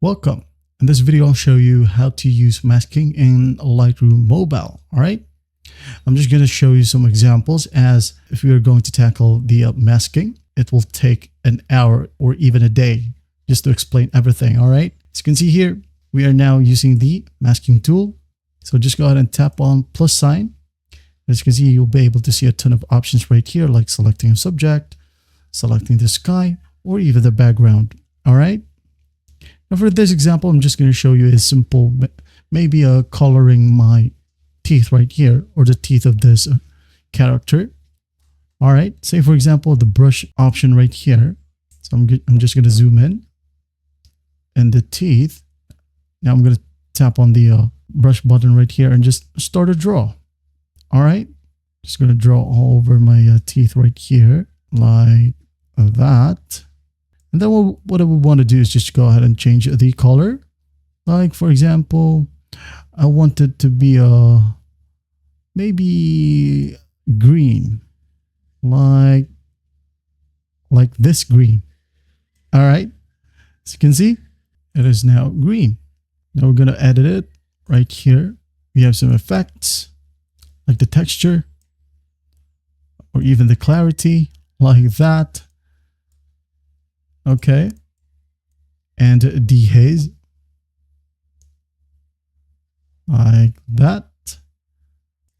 Welcome. In this video, I'll show you how to use masking in Lightroom Mobile. All right. I'm just going to show you some examples, as if we are going to tackle the masking, it will take an hour or even a day just to explain everything. All right. As you can see here, we are now using the masking tool. So just go ahead and tap on plus sign. As you can see, you'll be able to see a ton of options right here, like selecting a subject, selecting the sky, or even the background. All right. Now for this example, I'm just going to show you a simple, maybe coloring my teeth right here, or the teeth of this character. All right. Say for example, the brush option right here. So I'm just going to zoom in and the teeth. Now I'm going to tap on the brush button right here and just start a draw. All right. Just going to draw all over my teeth right here like that. And then what I would want to do is just go ahead and change the color. Like for example, I want it to be maybe green, like this green. All right. As you can see, it is now green. Now we're going to edit it right here. We have some effects like the texture or even the clarity like that. Okay. And dehaze like that.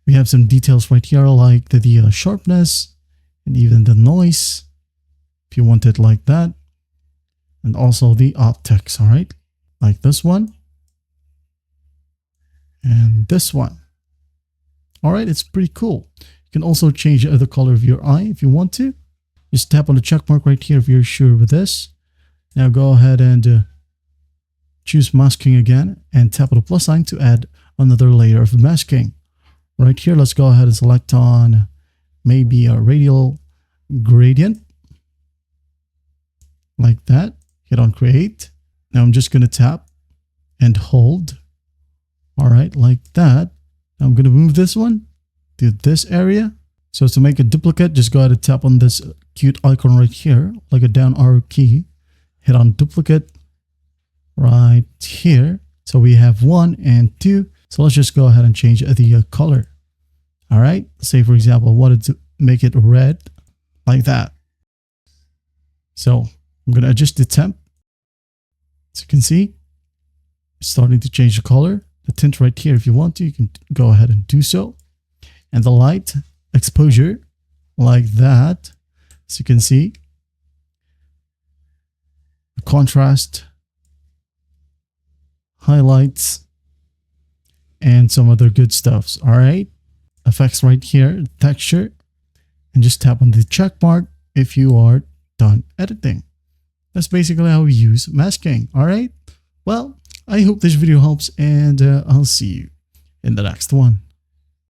We have some details right here like the sharpness and even the noise if you want it like that. And also the optics. All right. Like this one. And this one. All right. It's pretty cool. You can also change the color of your eye if you want to. Just tap on the check mark right here if you're sure with this. Now go ahead and choose masking again and tap on the plus sign to add another layer of masking. Right here, let's go ahead and select on maybe a radial gradient. Like that. Hit on create. Now I'm just going to tap and hold. All right, like that. Now I'm going to move this one to this area. So to make a duplicate, just go ahead and tap on this cute icon right here, like a down arrow key. Hit on duplicate right here. So we have 1 and 2. So let's just go ahead and change the color. All right. Say for example, I wanted to make it red like that. So I'm going to adjust the temp. As you can see, it's starting to change the color. The tint right here, if you want to, you can go ahead and do so. And the light exposure like that. As you can see, the contrast, highlights, and some other good stuffs. All right. Effects right here, texture, and just tap on the check mark if you are done editing. That's basically how we use masking. All right. Well, I hope this video helps, and I'll see you in the next one.